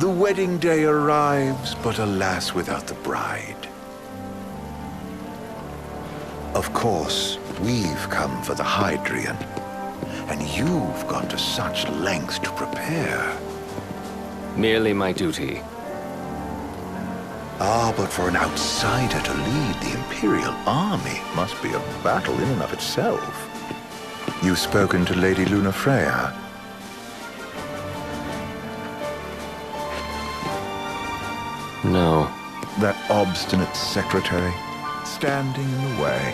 The wedding day arrives, but alas, without the bride. Of course, we've come for the Hydrian, and you've gone to such lengths to prepare. Merely my duty. Ah, but for an outsider to lead the Imperial army must be a battle in and of itself. You've spoken to Lady Lunafreya? No. That obstinate secretary, standing in the way,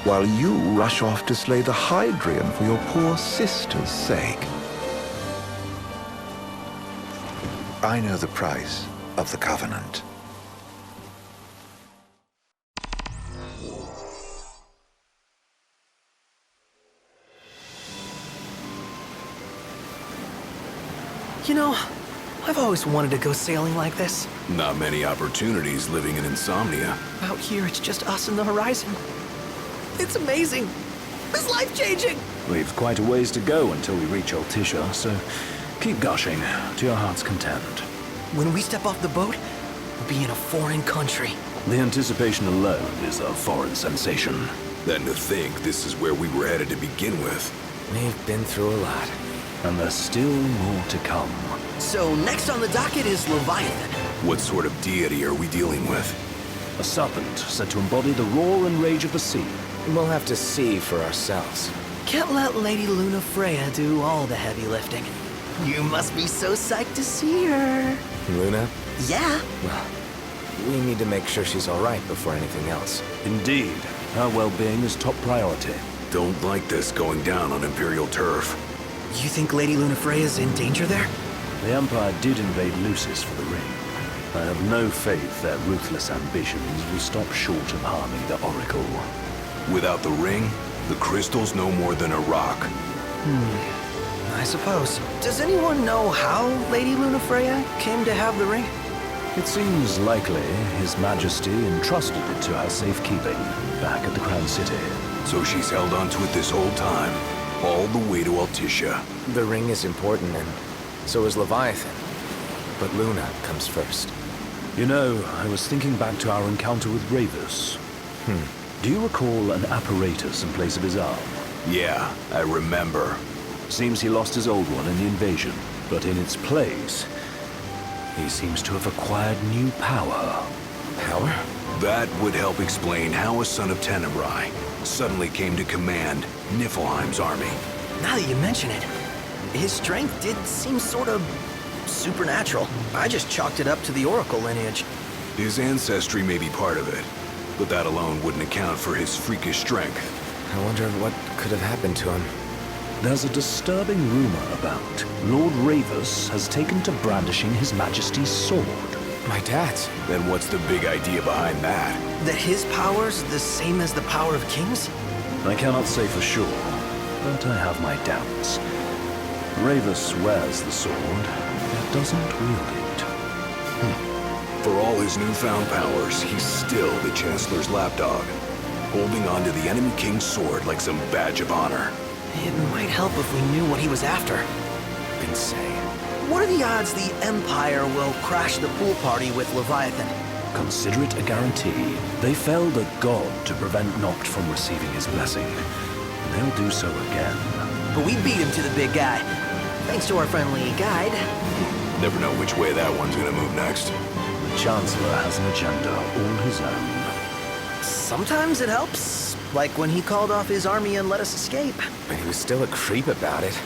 while you rush off to slay the Hydrian for your poor sister's sake. I know the price of the Covenant. You know, I've always wanted to go sailing like this. Not many opportunities living in Insomnia. Out here, it's just us and the horizon. It's amazing. It's life-changing. We've quite a ways to go until we reach Altissia, so keep gushing to your heart's content. When we step off the boat, we'll be in a foreign country. The anticipation alone is a foreign sensation. Then to think this is where we were headed to begin with. We've been through a lot. And there's still more to come. So next on the docket is Leviathan. What sort of deity are we dealing with? A serpent said to embody the roar and rage of the sea. We'll have to see for ourselves. Can't let Lady Lunafreya do all the heavy lifting. You must be so psyched to see her. Luna? Yeah. Well, we need to make sure she's all right before anything else. Indeed, her well-being is top priority. Don't like this going down on Imperial turf. You think Lady Lunafreya's in danger there? The Empire did invade Lucis for the ring. I have no faith their ruthless ambitions will stop short of harming the Oracle. Without the ring, the crystal's no more than a rock. I suppose. Does anyone know how Lady Lunafreya came to have the ring? It seems likely His Majesty entrusted it to her safekeeping back at the Crown City. So she's held onto it this whole time, all the way to Altissia. The ring is important, and so is Leviathan. But Luna comes first. You know, I was thinking back to our encounter with Ravus. Do you recall an apparatus in place of his arm? Yeah, I remember. Seems he lost his old one in the invasion, but in its place, he seems to have acquired new power. Power? That would help explain how a son of Tenebrae suddenly came to command Niflheim's army. Now that you mention it, his strength did seem sort of supernatural. I just chalked it up to the Oracle lineage. His ancestry may be part of it, but that alone wouldn't account for his freakish strength. I wonder what could have happened to him. There's a disturbing rumor about Lord Ravus has taken to brandishing His Majesty's sword. My dad's. Then what's the big idea behind that? That his power's the same as the power of kings? I cannot say for sure, but I have my doubts. Ravus wears the sword, but doesn't wield it. For all his newfound powers, he's still the Chancellor's lapdog, holding on to the enemy king's sword like some badge of honor. It might help if we knew what he was after. Insane. What are the odds the Empire will crash the pool party with Leviathan? Consider it a guarantee. They felled a god to prevent Noct from receiving his blessing. They'll do so again. But we beat him to the big guy, thanks to our friendly guide. Never know which way that one's gonna move next. The Chancellor has an agenda all his own. Sometimes it helps, like when he called off his army and let us escape. But he was still a creep about it.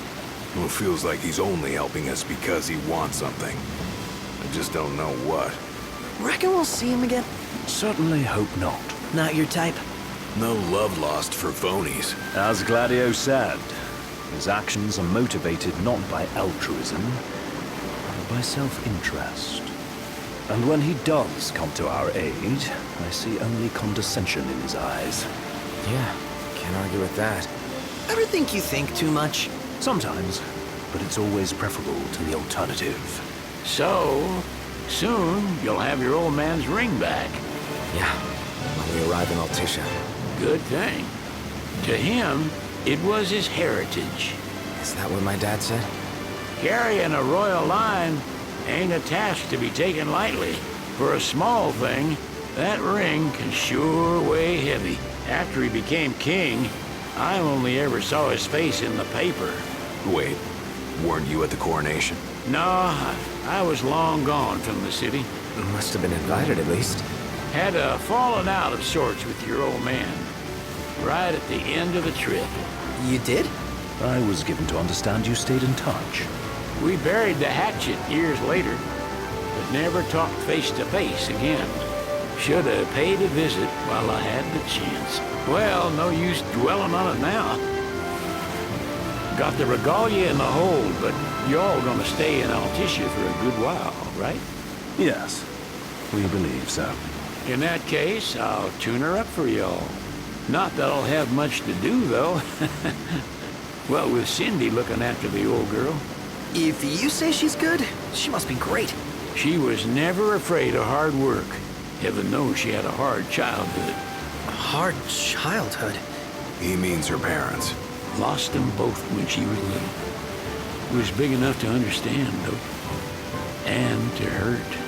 Well, it feels like he's only helping us because he wants something. I just don't know what. Reckon we'll see him again? Certainly hope not. Not your type? No love lost for phonies. As Gladio said, his actions are motivated not by altruism, but by self-interest. And when he does come to our aid, I see only condescension in his eyes. Yeah, can't argue with that. Ever think you think too much? Sometimes, but it's always preferable to the alternative. So, soon you'll have your old man's ring back. Yeah, when we arrive in Altissia. Good thing. To him, it was his heritage. Is that what my dad said? Carrying a royal line ain't a task to be taken lightly. For a small thing, that ring can sure weigh heavy. After he became king, I only ever saw his face in the paper. Wait, weren't you at the coronation? No, I was long gone from the city. Must have been invited at least. Had a falling out of sorts with your old man. Right at the end of the trip. You did? I was given to understand you stayed in touch. We buried the hatchet years later, but never talked face to face again. Should have paid a visit while I had the chance. Well, no use dwelling on it now. Got the regalia in the hold, but y'all gonna stay in Altissia for a good while, right? Yes, we believe so. In that case, I'll tune her up for y'all. Not that I'll have much to do, though. Well, with Cindy looking after the old girl. If you say she's good, she must be great. She was never afraid of hard work. Heaven knows she had a hard childhood. Hard childhood. He means her parents. Lost them both when she was little. Was big enough to understand, though. And to hurt.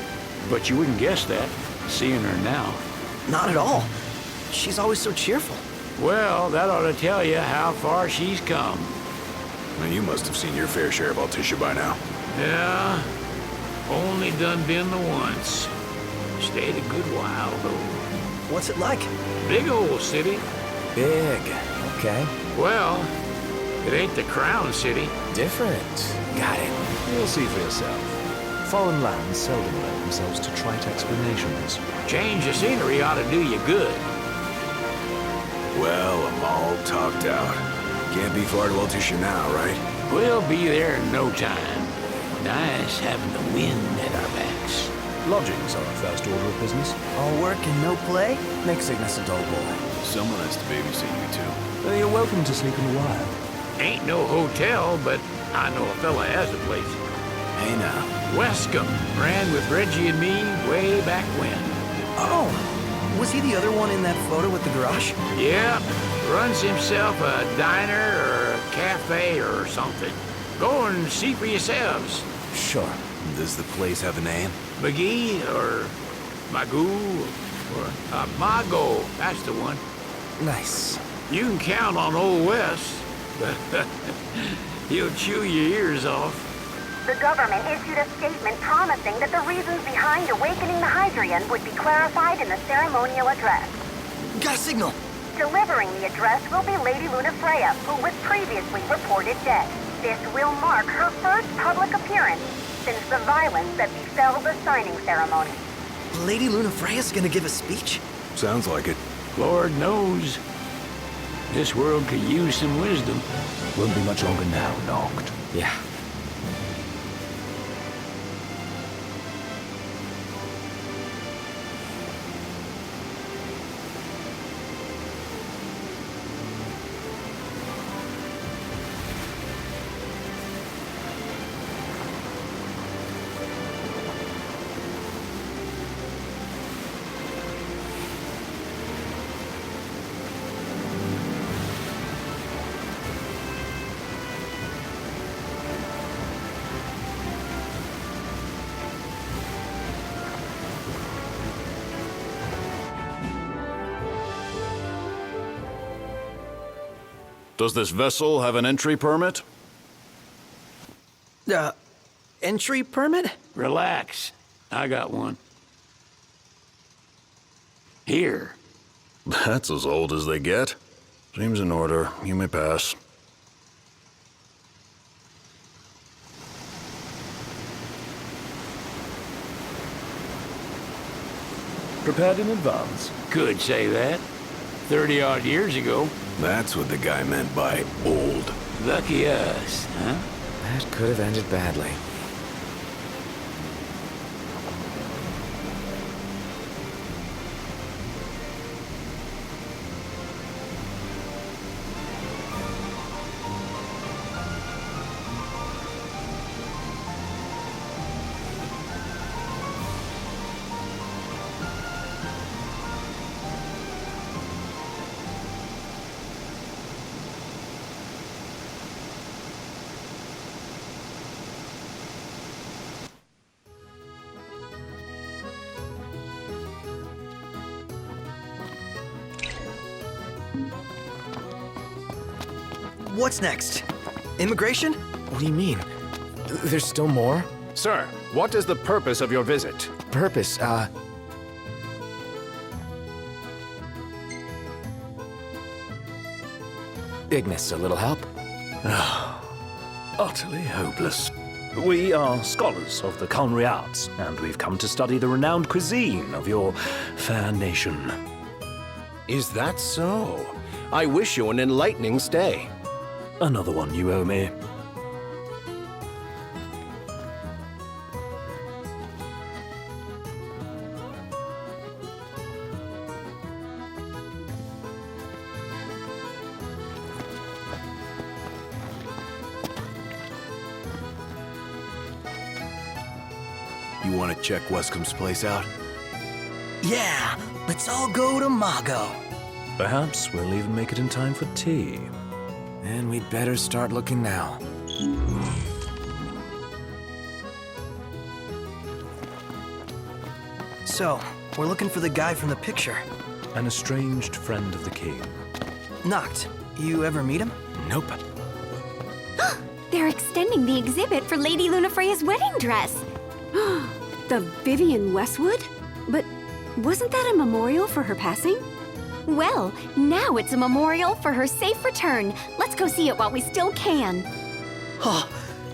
But you wouldn't guess that, seeing her now. Not at all. She's always so cheerful. Well, that ought to tell you how far she's come. And you must have seen your fair share of Altissia by now. Yeah, only done been the once. Stayed a good while, though. What's it like? Big old city. Big. Okay. Well, it ain't the Crown City. Different. Got it. You'll see for yourself. Foreign lands seldom lend themselves to trite explanations. Change of scenery ought to do you good. Well, I'm all talked out. Can't be far to Altissia now, right? We'll be there in no time. Nice having the wind at our backs. Lodgings are a first order of business. All work and no play? Makes Cygnus a dull boy. Someone has to babysit you two. You're welcome to sleep in the wild. Ain't no hotel, but I know a fella has a place. Hey now. Wescombe ran with Reggie and me way back when. Oh, was he the other one in that photo with the garage? Yep, runs himself a diner or a cafe or something. Go and see for yourselves. Sure. Does the place have a name? McGee or Magoo or Mago, that's the one. Nice. You can count on Old Wes, but he'll chew your ears off. The government issued a statement promising that the reasons behind awakening the Hydrian would be clarified in the ceremonial address. Got a signal. Delivering the address will be Lady Lunafreya, who was previously reported dead. This will mark her first public appearance since the violence that befell the signing ceremony. Lady Lunafreya's gonna give a speech? Sounds like it. Lord knows. This world could use some wisdom. Won't be much longer now, Noct. Yeah. Does this vessel have an entry permit? Entry permit? Relax. I got one. Here. That's as old as they get. Seems in order. You may pass. Prepared in advance. Could say that. 30-odd years ago. That's what the guy meant by old. Lucky us, huh? That could have ended badly. What's next? Immigration? What do you mean? There's still more? Sir, what is the purpose of your visit? Purpose, Ignis, a little help? Utterly hopeless. We are scholars of the culinary arts, and we've come to study the renowned cuisine of your fair nation. Is that so? I wish you an enlightening stay. Another one you owe me. You want to check Westcomb's place out? Yeah, let's all go to Mago. Perhaps we'll even make it in time for tea. And we'd better start looking now. So, we're looking for the guy from the picture. An estranged friend of the king. Noct, you ever meet him? Nope. They're extending the exhibit for Lady Lunafreya's wedding dress. The Vivian Westwood? But wasn't that a memorial for her passing? Well, now it's a memorial for her safe return. Let's go see it while we still can. Oh,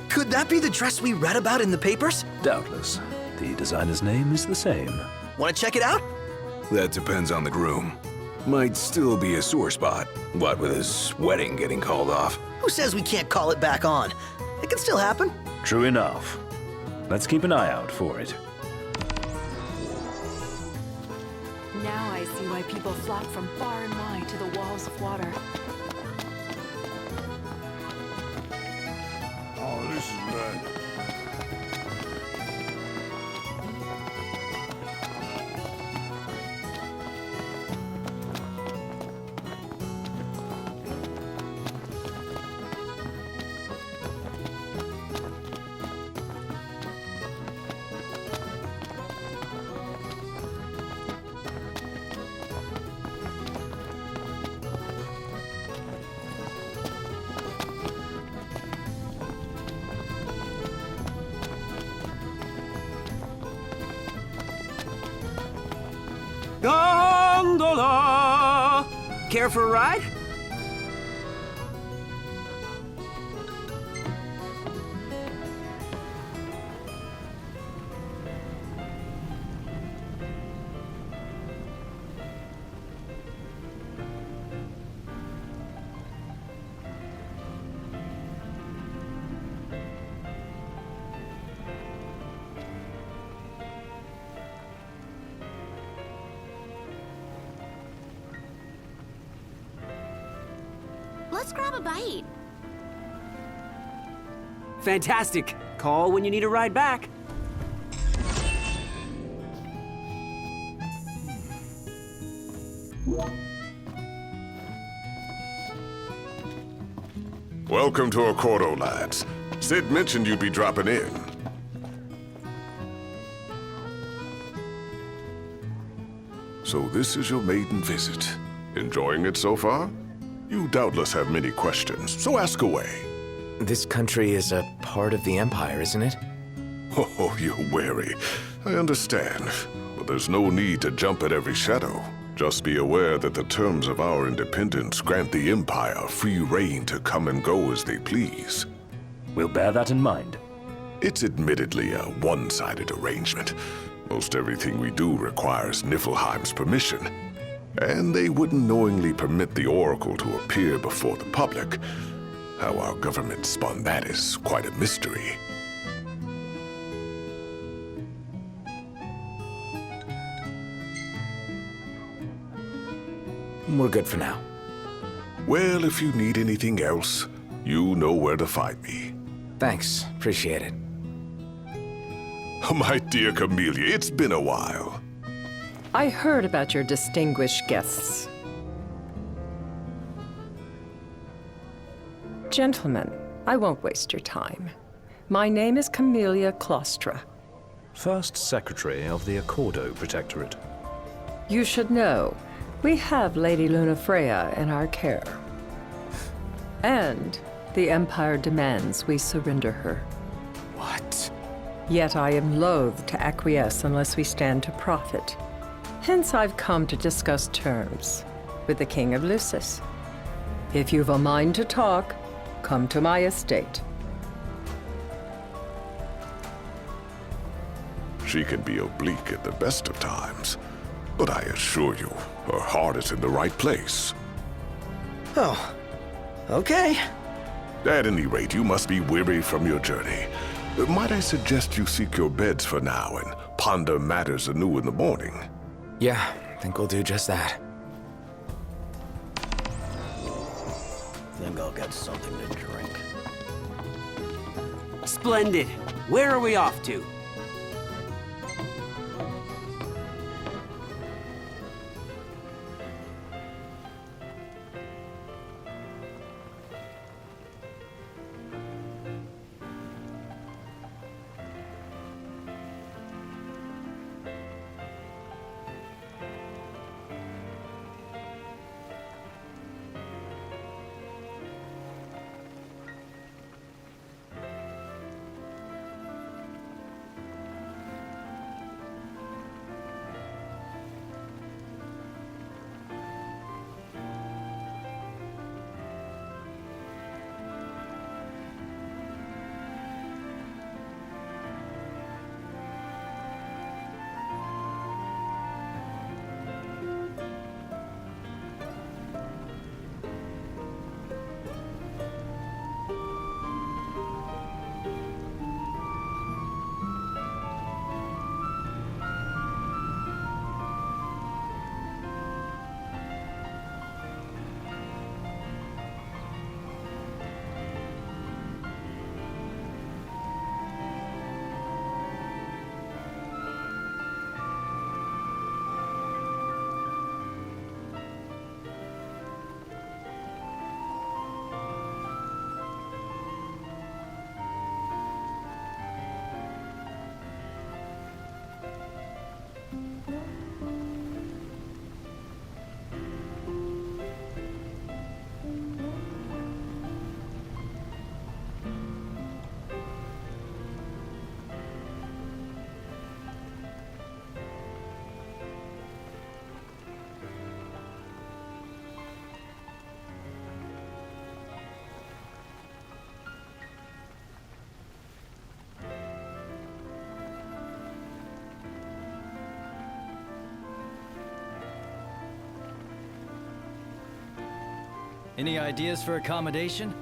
could that be the dress we read about in the papers? Doubtless. The designer's name is the same. Want to check it out? That depends on the groom. Might still be a sore spot. What with his wedding getting called off? Who says we can't call it back on? It can still happen. True enough. Let's keep an eye out for it. Now I see why people flock from far and wide to the walls of water. Oh, this is bad. Gondola! Care for a ride? Let's grab a bite. Fantastic. Call when you need a ride back. Welcome to Accordo, lads. Sid mentioned you'd be dropping in. So this is your maiden visit. Enjoying it so far? You doubtless have many questions, so ask away. This country is a part of the Empire, isn't it? Oh, you're wary. I understand. But there's no need to jump at every shadow. Just be aware that the terms of our independence grant the Empire free reign to come and go as they please. We'll bear that in mind. It's admittedly a one-sided arrangement. Most everything we do requires Niflheim's permission. And they wouldn't knowingly permit the Oracle to appear before the public. How our government spun that is quite a mystery. We're good for now. Well, if you need anything else, you know where to find me. Thanks. Appreciate it. My dear Camellia, it's been a while. I heard about your distinguished guests. Gentlemen, I won't waste your time. My name is Camellia Claustra. First Secretary of the Accordo Protectorate. You should know, we have Lady Lunafreya in our care. And the Empire demands we surrender her. What? Yet I am loath to acquiesce unless we stand to profit. Hence I've come to discuss terms with the King of Lucis. If you've a mind to talk, come to my estate. She can be oblique at the best of times, but I assure you, her heart is in the right place. Oh, okay. At any rate, you must be weary from your journey. Might I suggest you seek your beds for now and ponder matters anew in the morning? Yeah, I think we'll do just that. Think I'll get something to drink. Splendid. Where are we off to? Any ideas for accommodation?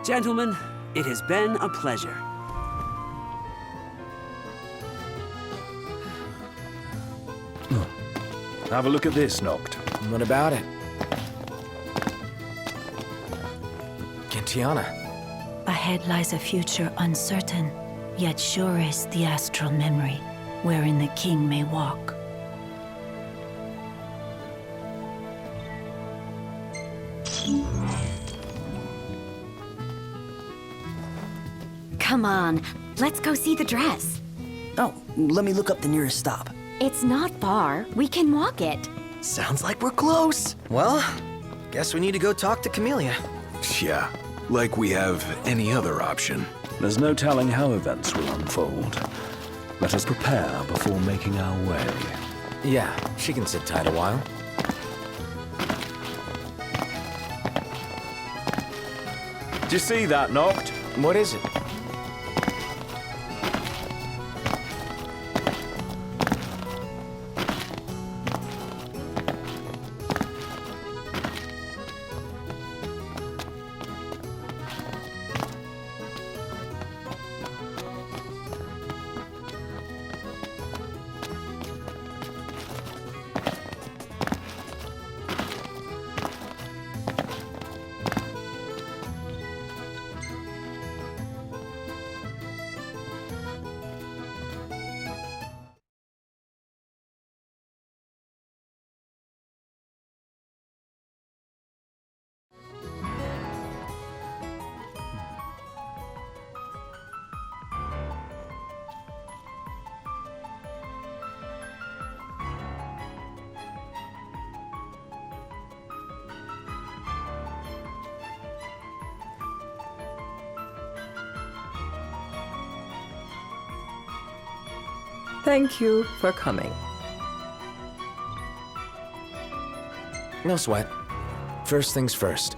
Gentlemen, it has been a pleasure. Have a look at this, Noct. What about it? Gentiana. Ahead lies a future uncertain, yet sure is the astral memory, wherein the king may walk. Come on, let's go see the dress. Oh, let me look up the nearest stop. It's not far. We can walk it. Sounds like we're close. Well, guess we need to go talk to Camellia. Yeah, like we have any other option. There's no telling how events will unfold. Let us prepare before making our way. Yeah, she can sit tight a while. Do you see that, Noct? What is it? Thank you for coming. No sweat. First things first.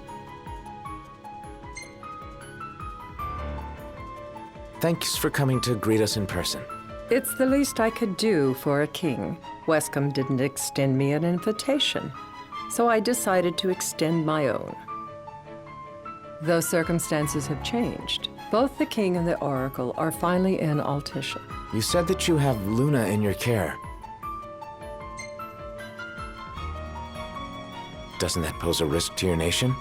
Thanks for coming to greet us in person. It's the least I could do for a king. Wescombe didn't extend me an invitation, so I decided to extend my own. Though circumstances have changed, both the king and the oracle are finally in Altissia. You said that you have Luna in your care. Doesn't that pose a risk to your nation?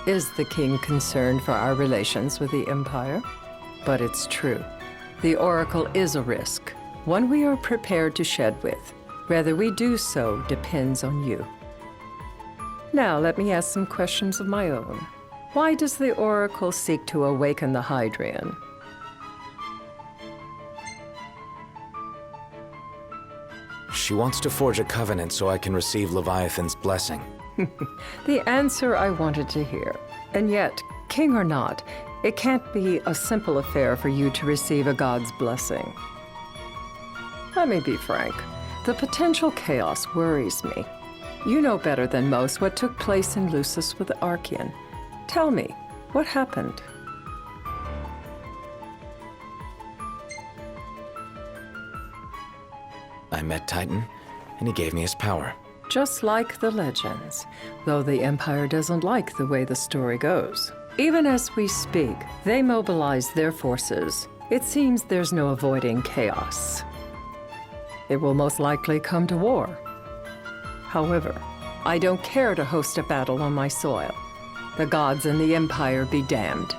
Is the king concerned for our relations with the Empire? But it's true. The oracle is a risk, one we are prepared to shed with. Whether we do so depends on you. Now, let me ask some questions of my own. Why does the oracle seek to awaken the Hydrian? She wants to forge a covenant so I can receive Leviathan's blessing. The answer I wanted to hear. And yet, king or not, it can't be a simple affair for you to receive a god's blessing. Let me be frank. The potential chaos worries me. You know better than most what took place in Lucis with Archean. Tell me, what happened? I met Titan, and he gave me his power. Just like the legends, though the Empire doesn't like the way the story goes. Even as we speak, they mobilize their forces. It seems there's no avoiding chaos. It will most likely come to war. However, I don't care to host a battle on my soil. The gods and the Empire be damned.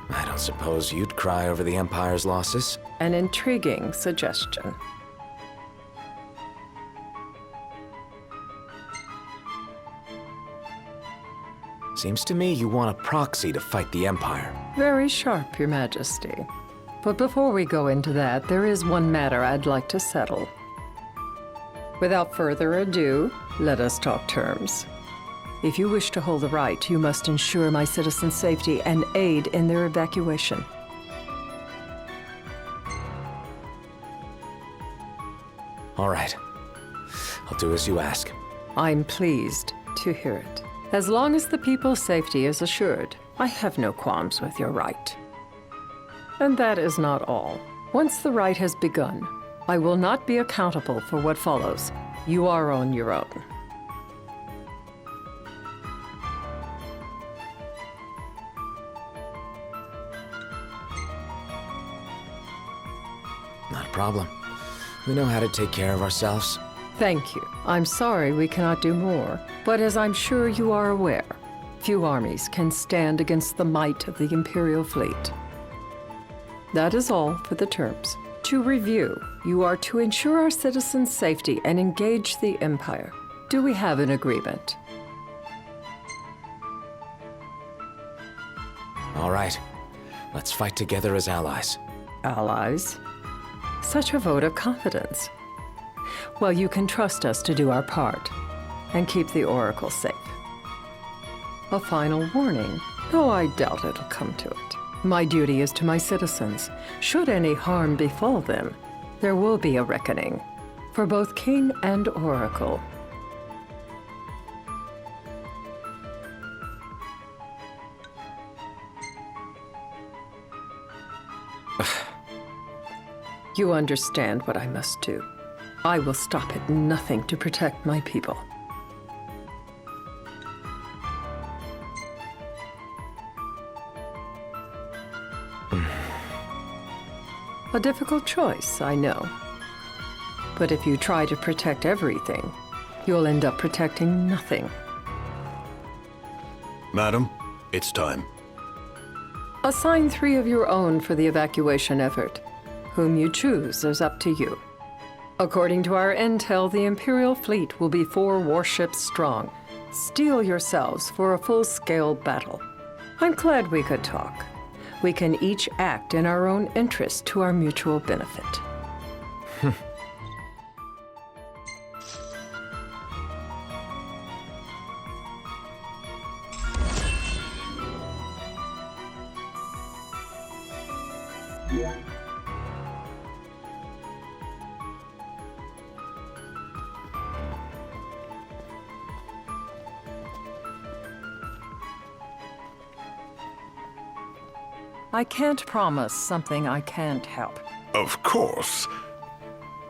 I don't suppose you'd cry over the Empire's losses? An intriguing suggestion. Seems to me you want a proxy to fight the Empire. Very sharp, Your Majesty. But before we go into that, there is one matter I'd like to settle. Without further ado, let us talk terms. If you wish to hold the right, you must ensure my citizens' safety and aid in their evacuation. All right. I'll do as you ask. I'm pleased to hear it. As long as the people's safety is assured, I have no qualms with your right. And that is not all. Once the rite has begun, I will not be accountable for what follows. You are on your own. Not a problem. We know how to take care of ourselves. Thank you. I'm sorry we cannot do more, but as I'm sure you are aware, few armies can stand against the might of the Imperial fleet. That is all for the terms. To review, you are to ensure our citizens' safety and engage the Empire. Do we have an agreement? All right. Let's fight together as allies. Allies? Such a vote of confidence. Well, you can trust us to do our part and keep the Oracle safe. A final warning, though I doubt it'll come to it. My duty is to my citizens. Should any harm befall them, there will be a reckoning for both King and Oracle. You understand what I must do. I will stop at nothing to protect my people. A difficult choice, I know. But if you try to protect everything, you'll end up protecting nothing. Madam, it's time. Assign 3 of your own for the evacuation effort. Whom you choose is up to you. According to our intel, the Imperial fleet will be 4 warships strong. Steel yourselves for a full-scale battle. I'm glad we could talk. We can each act in our own interest to our mutual benefit. I can't promise something I can't help. Of course.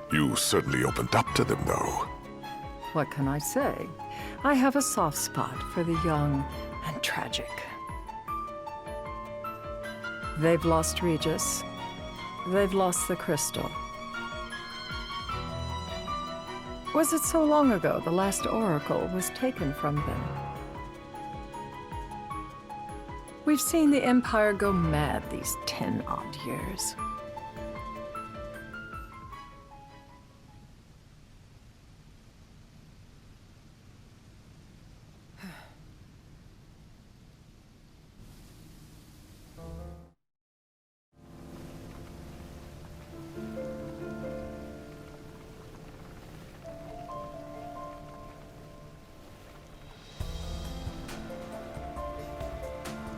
You certainly opened up to them, though. What can I say? I have a soft spot for the young and tragic. They've lost Regis. They've lost the crystal. Was it so long ago the last oracle was taken from them? We've seen the Empire go mad these 10-odd years.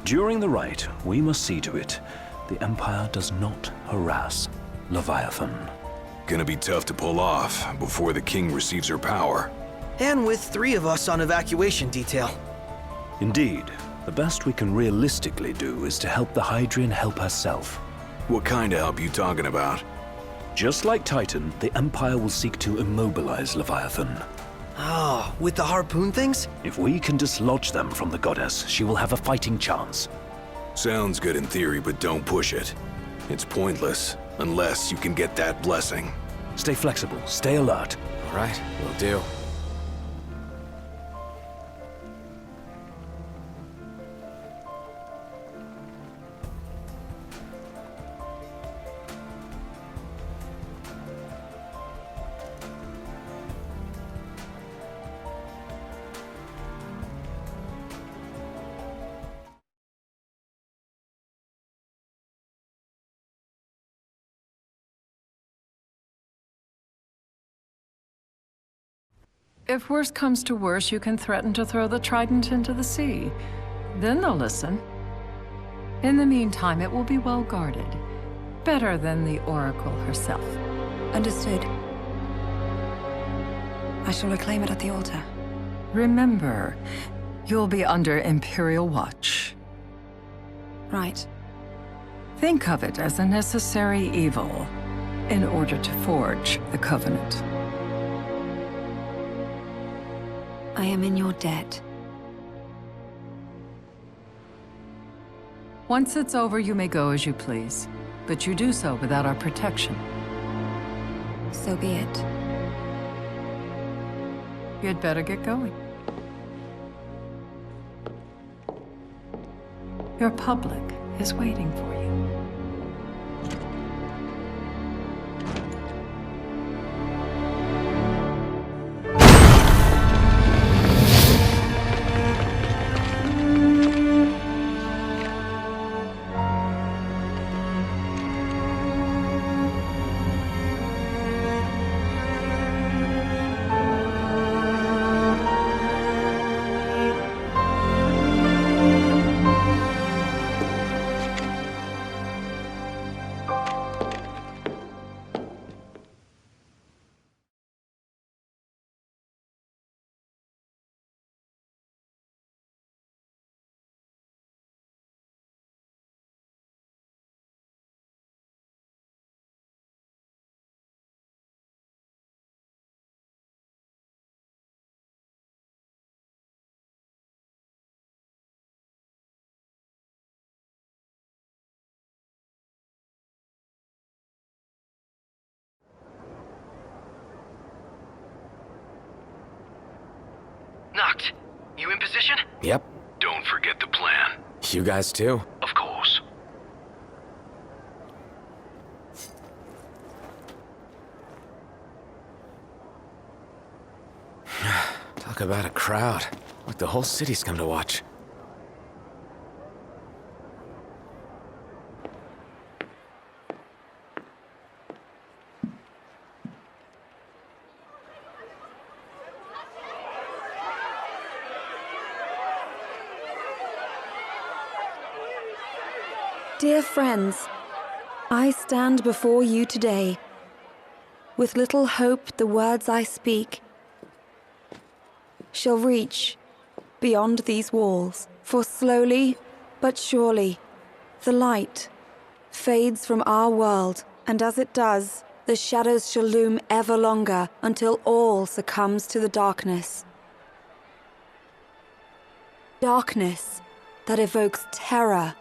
During the rite, we must see to it the Empire does not harass Leviathan. Gonna be tough to pull off before the king receives her power. And with 3 of us on evacuation detail. Indeed, the best we can realistically do is to help the Hydrian help herself. What kind of help you talking about? Just like Titan, the Empire will seek to immobilize Leviathan. Oh, with the harpoon things? If we can dislodge them from the goddess, she will have a fighting chance. Sounds good in theory, but don't push it. It's pointless, unless you can get that blessing. Stay flexible, stay alert. All right, will do. If worse comes to worse, you can threaten to throw the trident into the sea. Then they'll listen. In the meantime, it will be well guarded. Better than the Oracle herself. Understood. I shall reclaim it at the altar. Remember, you'll be under Imperial watch. Right. Think of it as a necessary evil in order to forge the Covenant. I am in your debt. Once it's over, you may go as you please, but you do so without our protection. So be it. You'd better get going. Your public is waiting for you. Noct, you in position? Yep. Don't forget the plan. You guys too? Of course. Talk about a crowd. Like the whole city's come to watch. Dear friends, I stand before you today, with little hope the words I speak shall reach beyond these walls. For slowly but surely, the light fades from our world, and as it does, the shadows shall loom ever longer until all succumbs to the darkness. Darkness that evokes terror,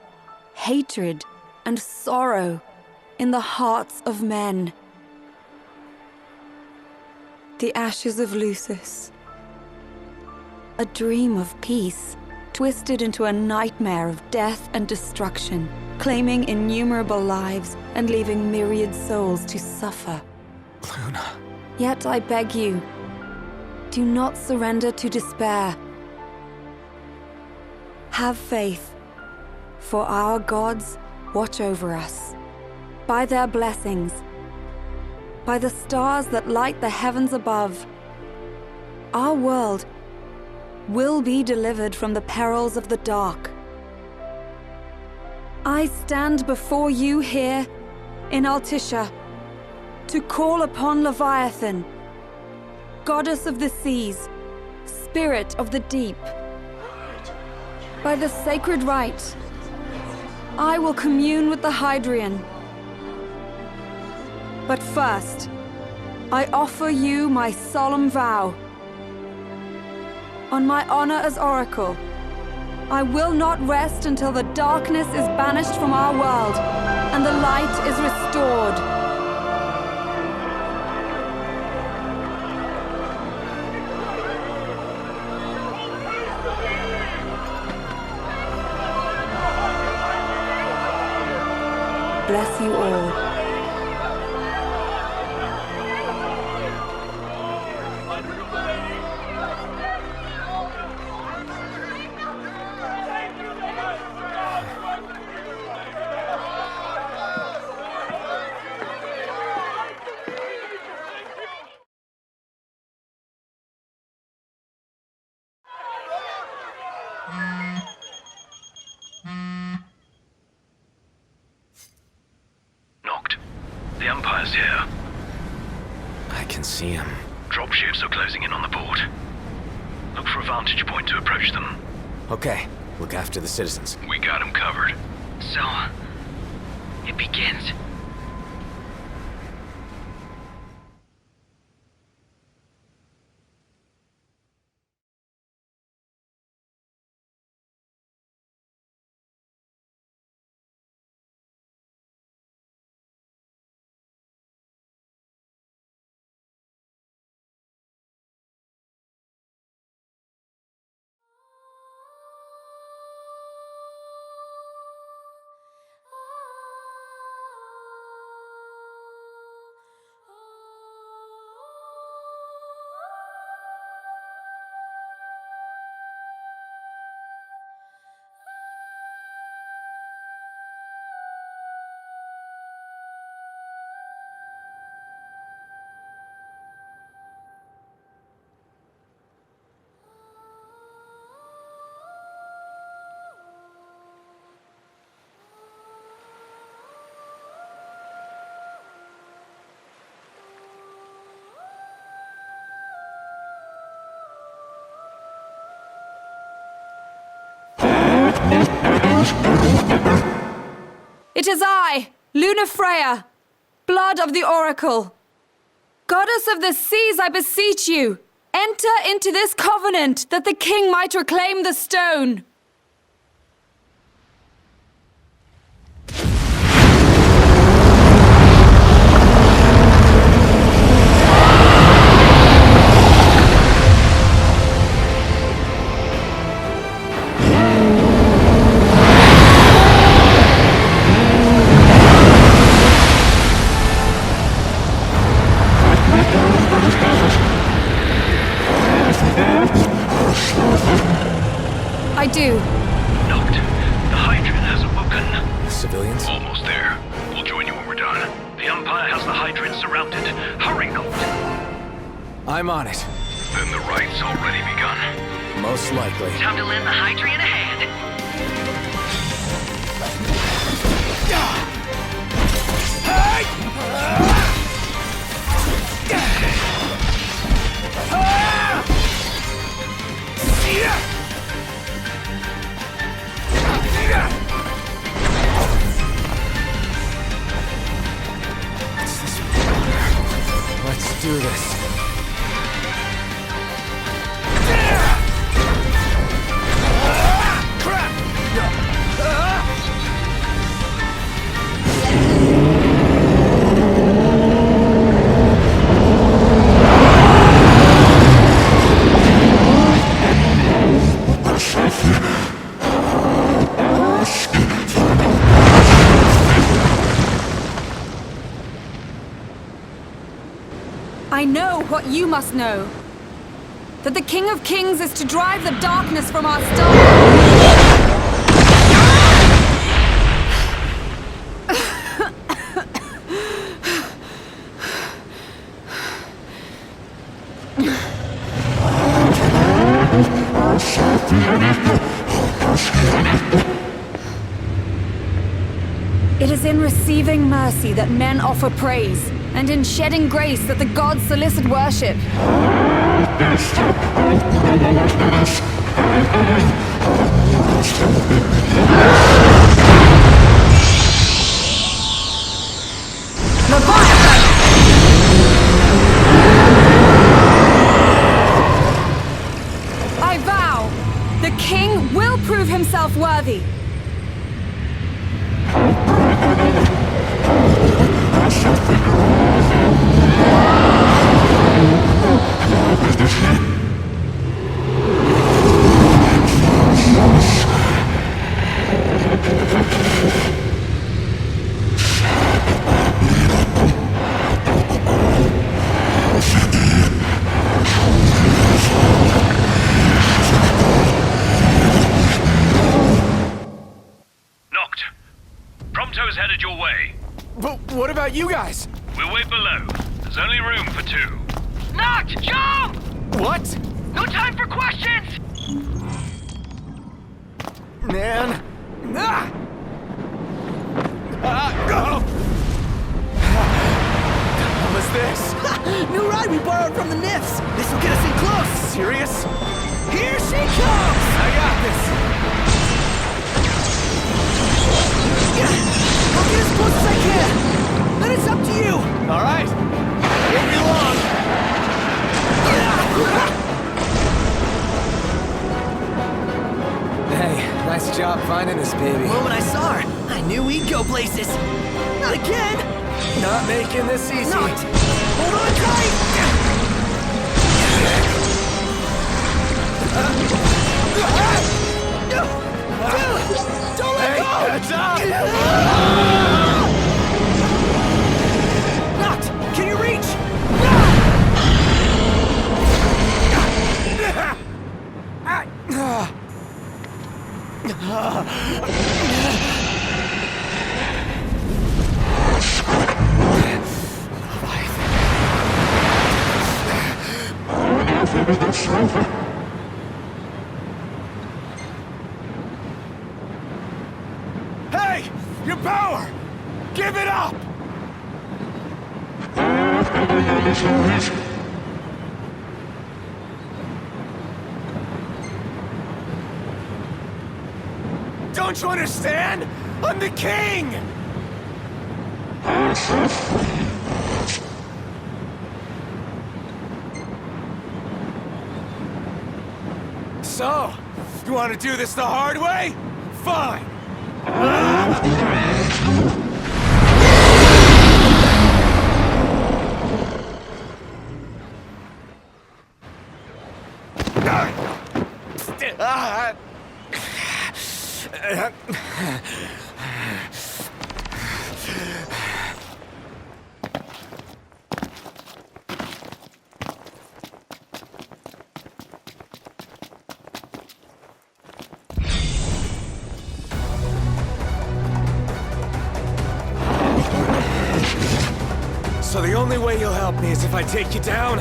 hatred, and sorrow in the hearts of men. The ashes of Lucis. A dream of peace, twisted into a nightmare of death and destruction, claiming innumerable lives and leaving myriad souls to suffer. Luna. Yet I beg you, do not surrender to despair. Have faith, for our gods watch over us. By their blessings, by the stars that light the heavens above, our world will be delivered from the perils of the dark. I stand before you here in Altissia to call upon Leviathan, goddess of the seas, spirit of the deep. By the sacred rite, I will commune with the Hydrian. But first, I offer you my solemn vow. On my honor as Oracle, I will not rest until the darkness is banished from our world and the light is restored. Bless you all. The Empire's here. I can see him. Dropships are closing in on the port. Look for a vantage point to approach them. Okay, look after the citizens. We got them covered. So, it begins. It is I, Lunafreya, blood of the Oracle. Goddess of the seas, I beseech you, enter into this covenant that the king might reclaim the stone. I do. Note, the Hydrian has awoken. The civilians? Almost there. We'll join you when we're done. The Empire has the Hydrian surrounded. Hurry, Note. I'm on it. Then the rite's already begun. Most likely. Time to lend the Hydrian a hand. I know what you must know. That the King of Kings is to drive the darkness from our star. It is in receiving mercy that men offer praise, and in shedding grace that the gods solicit worship. I vow, the king will prove himself worthy. Noct. Prompto's headed your way. But what about you guys? We'll wait below. There's only room for two. Noct, jump! What? No time for questions! Man. Ah! What was this? New ride we borrowed from the Nifs. This will get us in close. Serious? Here she comes! I got this. I'll get as close as I can. Then it's up to you. All right. Won't be long. Hey, nice job finding this baby. The moment I saw her, I knew we'd go places. Not again! Not making this easy. Not! Hold on tight! Don't let go! Heads up! Noct, can you reach? Hey! Your power! Give it up! Don't you understand? I'm the king! So, you want to do this the hard way? Fine! So the only way you'll help me is if I take you down?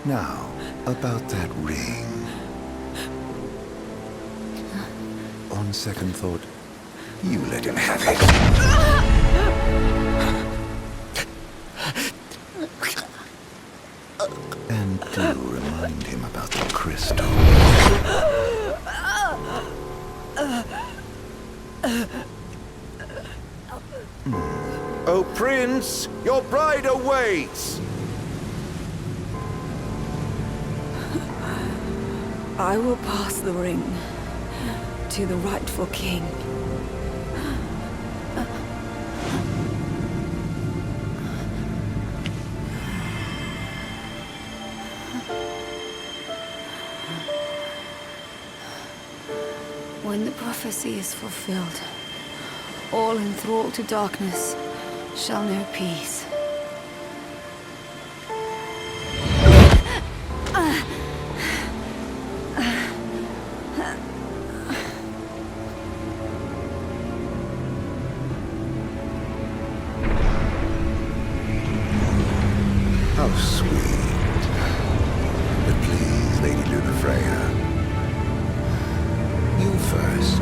Now, about that ring. On second thought, you let him have it. And do remind him about the crystal. Oh, Prince, your bride awaits! I will pass the ring to the rightful king. When the prophecy is fulfilled, all enthralled to darkness shall know peace. How sweet. But please, Lady Lunafreya, you first.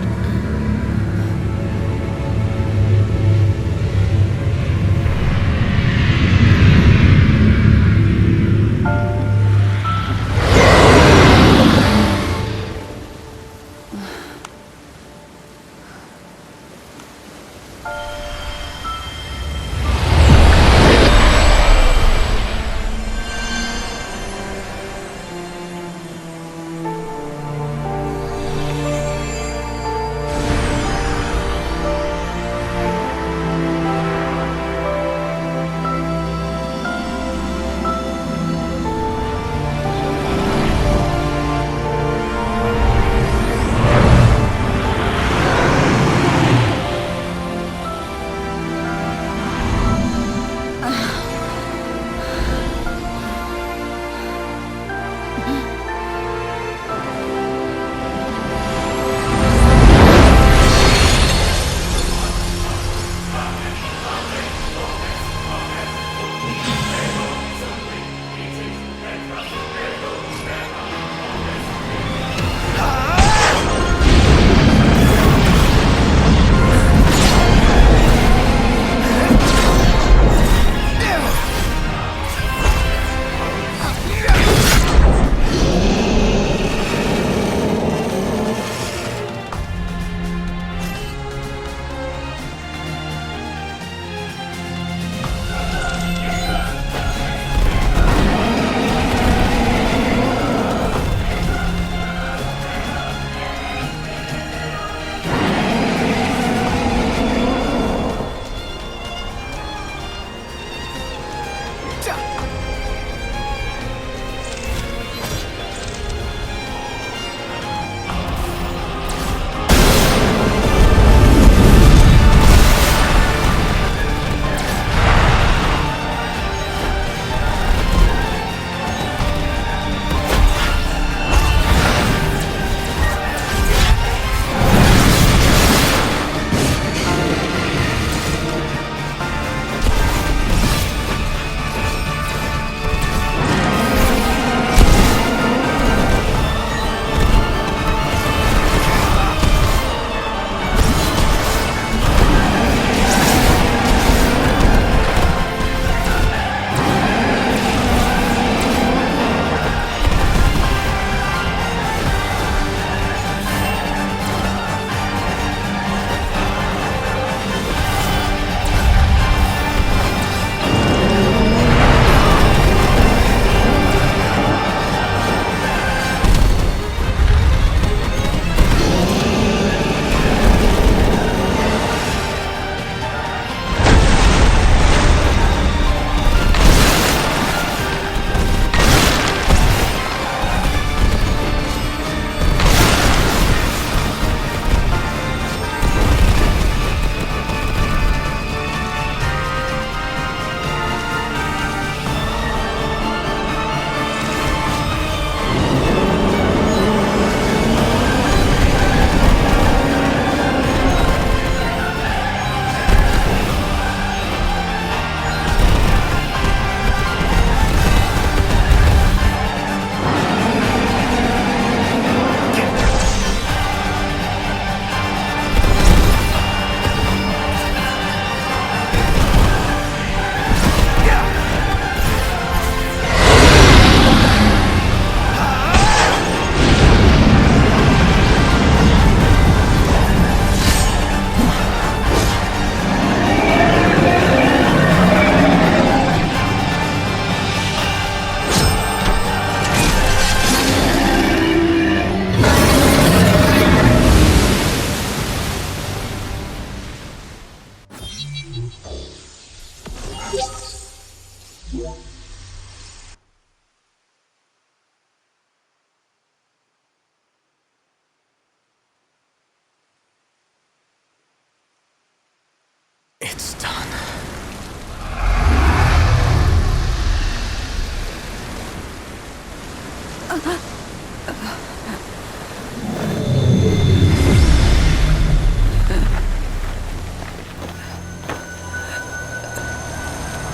It's done.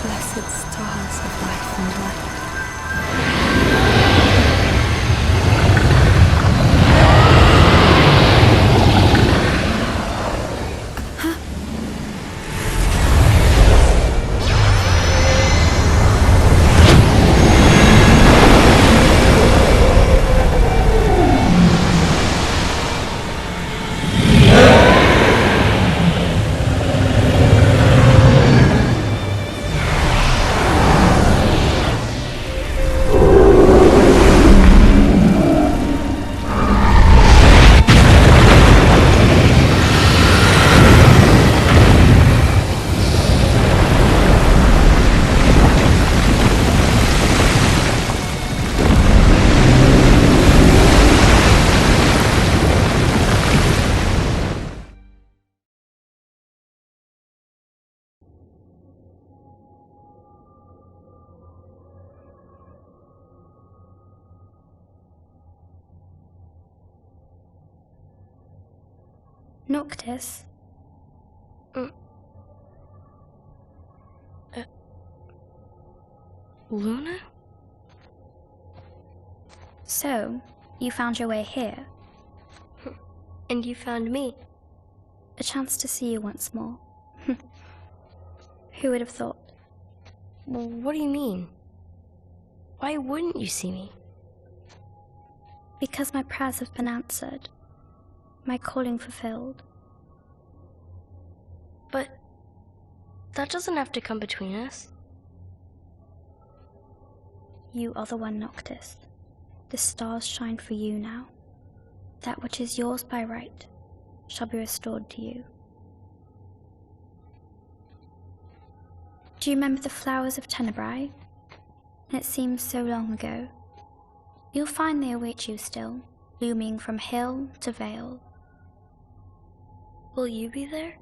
Blessed stars of life and light. Noctis? Luna? So, you found your way here. And you found me. A chance to see you once more. Who would have thought? Well, what do you mean? Why wouldn't you see me? Because my prayers have been answered. My calling fulfilled. But that doesn't have to come between us. You are the one, Noctis. The stars shine for you now. That which is yours by right shall be restored to you. Do you remember the flowers of Tenebrae? It seems so long ago. You'll find they await you still, looming from hill to vale. Will you be there?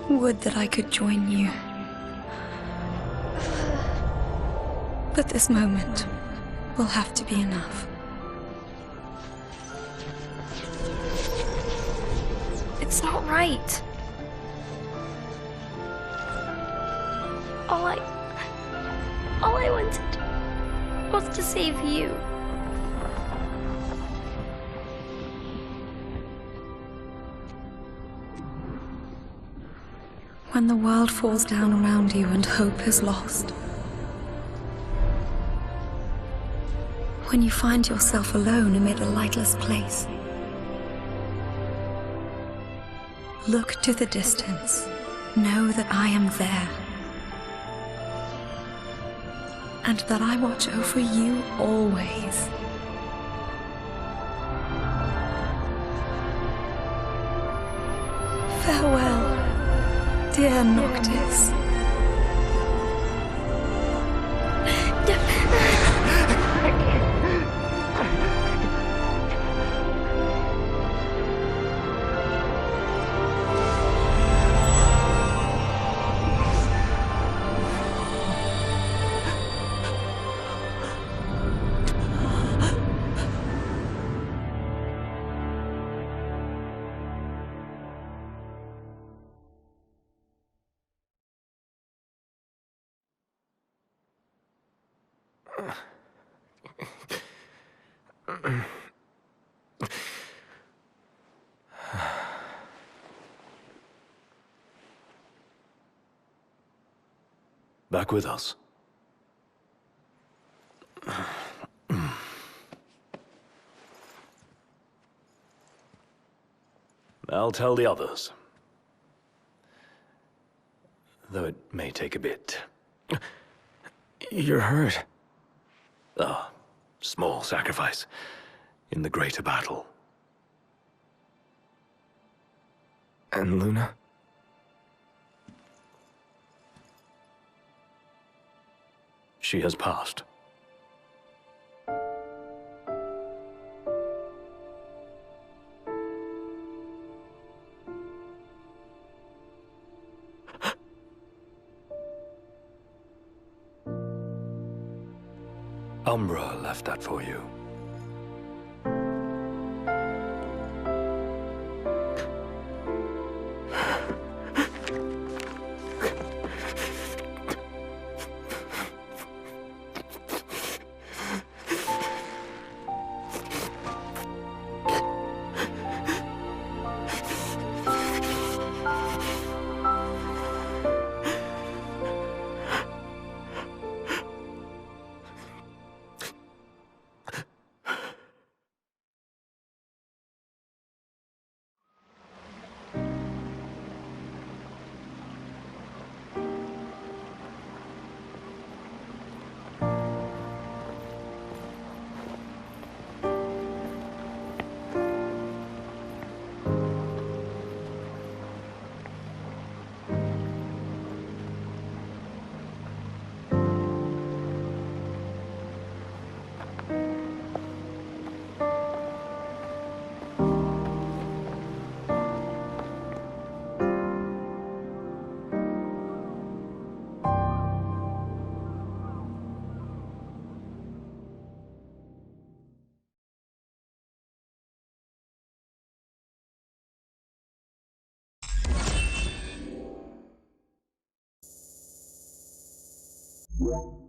Would that I could join you. But this moment will have to be enough. It's not right. All I wanted was to save you. When the world falls down around you and hope is lost. When you find yourself alone amid a lightless place. Look to the distance. Know that I am there. And that I watch over you always. Farewell, dear Noctis. Back with us. I'll tell the others. Though it may take a bit. You're hurt. Ah, small sacrifice in the greater battle. And Luna? She has passed. Umbra left that for you. What?